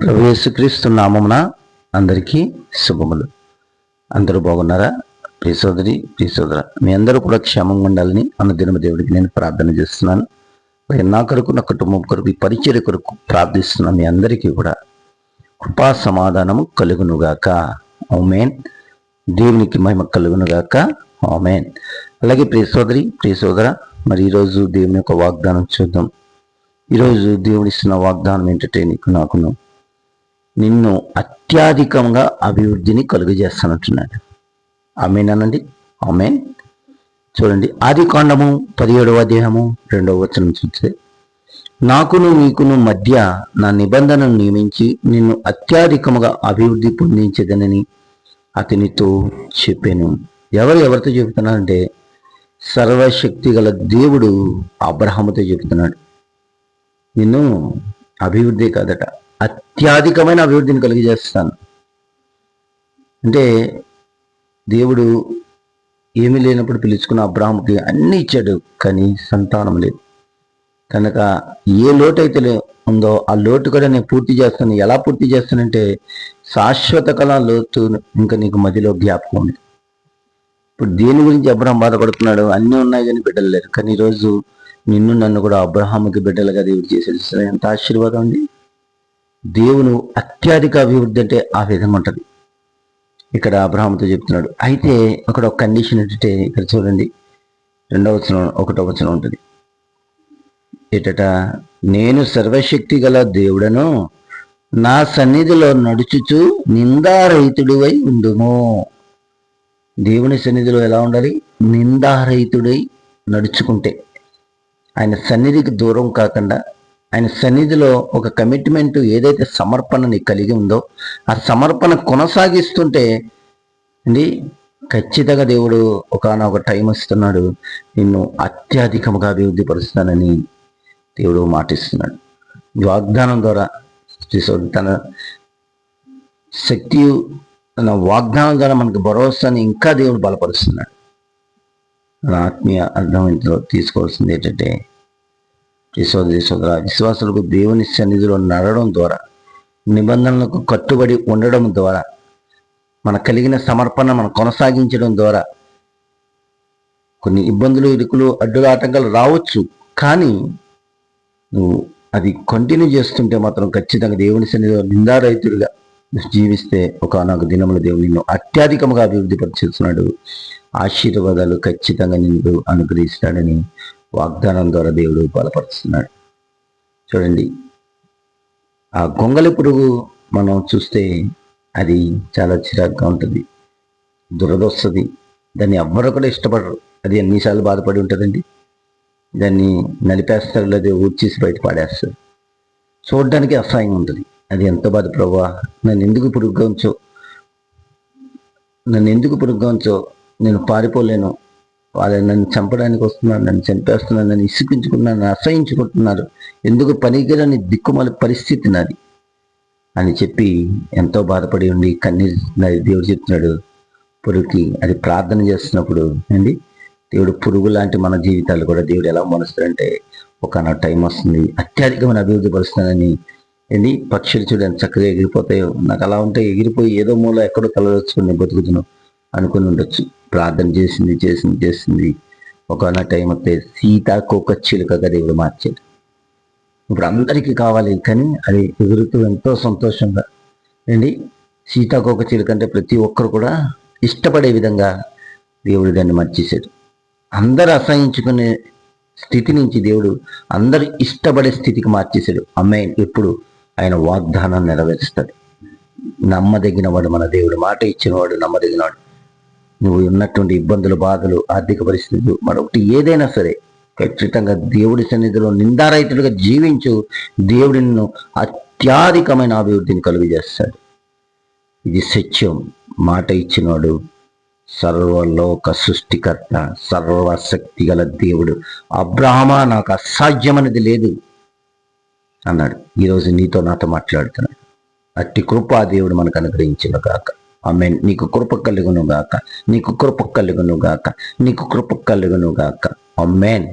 ప్రభు యేసుక్రీస్తు నామమున అందరికీ శుభములు. అందరూ బాగున్నారా? ప్రియ సోదరి, ప్రియ సోదర, మీ అందరూ కూడా క్షేమంగా ఉండాలని అనుదినము దేవుడికి నేను ప్రార్థన చేస్తున్నాను. నా కొరకు, నా కుటుంబం కొరకు, ఈ పరిచర్య కొరకు ప్రార్థిస్తున్న మీ అందరికీ కూడా కృపా సమాధానము కలుగునుగాక. ఆమేన్. దేవునికి మహిమ కలుగునుగాక. ఆమేన్. అలాగే ప్రియ సోదరి, ప్రియ సోదర, మరి ఈరోజు దేవుని యొక్క వాగ్దానం చూద్దాం. ఈరోజు దేవుడు ఇస్తున్న వాగ్దానం ఏంటంటే, నాకును నిన్ను అత్యధికంగా అభివృద్ధిని కలుగజేస్తానంటున్నాడు. ఆమేన్ అనండి. ఆమేన్. చూడండి, ఆదికాండము 17వ అధ్యాయము 2వ వచనం చూస్తే, నాకును నీకును మధ్య నా నిబంధనను నియమించి నిన్ను అత్యధికముగా అభివృద్ధి పొందించేదనని అతనితో చెప్పాను. ఎవరితో చెబుతున్నాడంటే, సర్వశక్తి గల దేవుడు అబ్రహాముతో చెబుతున్నాడు. నిన్ను అభివృద్ధి కాదట, అత్యధికమైన అభివృద్ధిని కలిగజేస్తాను. అంటే దేవుడు ఏమీ లేనప్పుడు పిలుచుకున్న అబ్రాహాముకి అన్ని ఇచ్చాడు, కానీ సంతానం లేదు. కనుక ఏ లోటు అయితే ఉందో ఆ లోటు కూడా నేను పూర్తి చేస్తాను. ఎలా పూర్తి చేస్తానంటే, శాశ్వత కళ లోతు ఇంకా నీకు మధ్యలో జ్ఞాపకం ఉంది. ఇప్పుడు దేని గురించి అబ్రహాం బాధపడుతున్నాడు? అన్నీ ఉన్నాయి కానీ బిడ్డలు లేరు. కానీ ఈరోజు నిన్ను నన్ను కూడా అబ్రహాముకి బిడ్డలుగా దేవుడు చేసేది. ఎంత ఆశీర్వాదం అండి! దేవుడు అత్యధిక అభివృద్ధి అంటే ఆ విధంగా ఉంటుంది. ఇక్కడ అబ్రహాముతో చెప్తున్నాడు. అయితే అక్కడ ఒక కండిషన్ ఏంటంటే, ఇక్కడ చూడండి, 2వ వచనం 1వ వచనం ఉంటుంది. ఏటట, నేను సర్వశక్తి గల దేవుడను, నా సన్నిధిలో నడుచుచు నిందారహితుడివై ఉండుము. దేవుని సన్నిధిలో ఎలా ఉండాలి? నిందారహితుడై నడుచుకుంటే, ఆయన సన్నిధికి దూరం కాకుండా, ఆయన సన్నిధిలో ఒక కమిట్మెంట్ ఏదైతే సమర్పణని కలిగి ఉందో ఆ సమర్పణ కొనసాగిస్తుంటే అండి, ఖచ్చితంగా దేవుడు ఒకానొక టైం ఇస్తున్నాడు, నిన్ను అత్యధికంగా అభివృద్ధి పరుస్తానని దేవుడు మాటిస్తున్నాడు. వాగ్దానం ద్వారా తన శక్తి, తన వాగ్దానం ద్వారా మనకు భరోసాని ఇంకా దేవుడు బలపరుస్తున్నాడు. మన ఆత్మీయ అర్థంలో తీసుకోవాల్సింది ఏంటంటే, విశ్వాసులకు దేవుని సన్నిధిలో నడవడం ద్వారా, నిబంధనలకు కట్టుబడి ఉండడం ద్వారా, మన కలిగిన సమర్పణ మనం కొనసాగించడం ద్వారా కొన్ని ఇబ్బందులు, ఇరుకులు, అడ్డుల ఆటంకాలు రావచ్చు. కానీ నువ్వు అది కంటిన్యూ చేస్తుంటే మాత్రం ఖచ్చితంగా దేవుని సన్నిధిలో నిందారహితుడిగా జీవిస్తే ఒకనొక దినంలో దేవుడు నిన్ను అత్యధికంగా అభివృద్ధి పరిచేస్తున్నాడు. ఆశీర్వాదాలు ఖచ్చితంగా నిన్ను అనుగ్రహిస్తాడని వాగ్దానం ద్వారా దేవుడు బలపరుస్తున్నాడు. చూడండి, ఆ గొంగలి పురుగు మనం చూస్తే అది చాలా చిరాగ్గా ఉంటుంది, దురదొస్తుంది. దాన్ని ఎవ్వరు కూడా ఇష్టపడరు. అది ఎన్నిసార్లు బాధపడి ఉంటుందండి. దాన్ని నలిపేస్తారు, లేదా ఊడ్చేసి బయట పాడేస్తారు. చూడడానికి అసహ్యంగా ఉంటుంది. అది ఎంత బాధ, ప్రభువా నన్ను ఎందుకు పురుగుగా ఉంచో, నేను పారిపోలేను, వాళ్ళు నన్ను చంపడానికి వస్తున్నారు, నన్ను చంపేస్తున్నారు, నన్ను ఇసుకించుకున్నారు, నన్ను అసహించుకుంటున్నారు, ఎందుకు పనికిరాని దిక్కుమాల పరిస్థితి నాది అని చెప్పి ఎంతో బాధపడి ఉండి కన్నీరు దేవుడు చెప్తున్నాడు పురుగుకి. అది ప్రార్థన చేస్తున్నప్పుడు అండి, దేవుడు పురుగు లాంటి మన జీవితాలు కూడా దేవుడు ఎలా మనుస్తాడంటే, ఒకనొక టైం వస్తుంది అత్యధికమైన అభివృద్ధి పరుస్తానని. ఏంటి, పక్షులు చూడని చక్కగా ఎగిరిపోతాయో, నాకు అలా ఉంటే ఎగిరిపోయి ఏదో మూల ఎక్కడో తలదొచ్చుకుని బతుకుతున్నాను అనుకుని ఉండొచ్చు. ప్రార్థన చేసింది ఒకనొక టైం వస్తే సీతాకోక చిలుకగా దేవుడు మార్చాడు. ఇప్పుడు అందరికీ కావాలి, కానీ అది ఎగురుతూ ఎంతో సంతోషంగా ఏంటి, సీతాకోక చిలుక అంటే ప్రతి ఒక్కరు కూడా ఇష్టపడే విధంగా దేవుడు దాన్ని మార్చేశాడు. అందరు అసహించుకునే స్థితి నుంచి దేవుడు అందరు ఇష్టపడే స్థితికి మార్చేశాడు. అమ్మాయి ఎప్పుడు ఆయన వాగ్దానం నెరవేరుస్తాడు. నమ్మదగిన వాడు మన దేవుడు, మాట ఇచ్చినవాడు నమ్మదగినవాడు. నువ్వు ఉన్నటువంటి ఇబ్బందులు, బాధలు, ఆర్థిక పరిస్థితులు, మరొకటి ఏదైనా సరే ఖచ్చితంగా దేవుడి సన్నిధిలో నిందారహితుడిగా జీవించు. దేవుడి నిన్ను అత్యధికమైన అభివృద్ధిని కలుగజేస్తాడు. ఇది సత్యం. మాట ఇచ్చినవాడు సర్వలోక సృష్టికర్త, సర్వశక్తి గల దేవుడు. అబ్రహామా, నాకు అసాధ్యమనేది లేదు అన్నాడు. ఈరోజు నీతో నాతో మాట్లాడుతున్నాడు. అట్టి కృప దేవుడు మనకు అనుగ్రహించును గాక. ఆమేన్. నీకు కృప కలుగును గాక, నీకు కృప కలుగును గాక, నీకు కృప కలుగును గాక. ఆమేన్.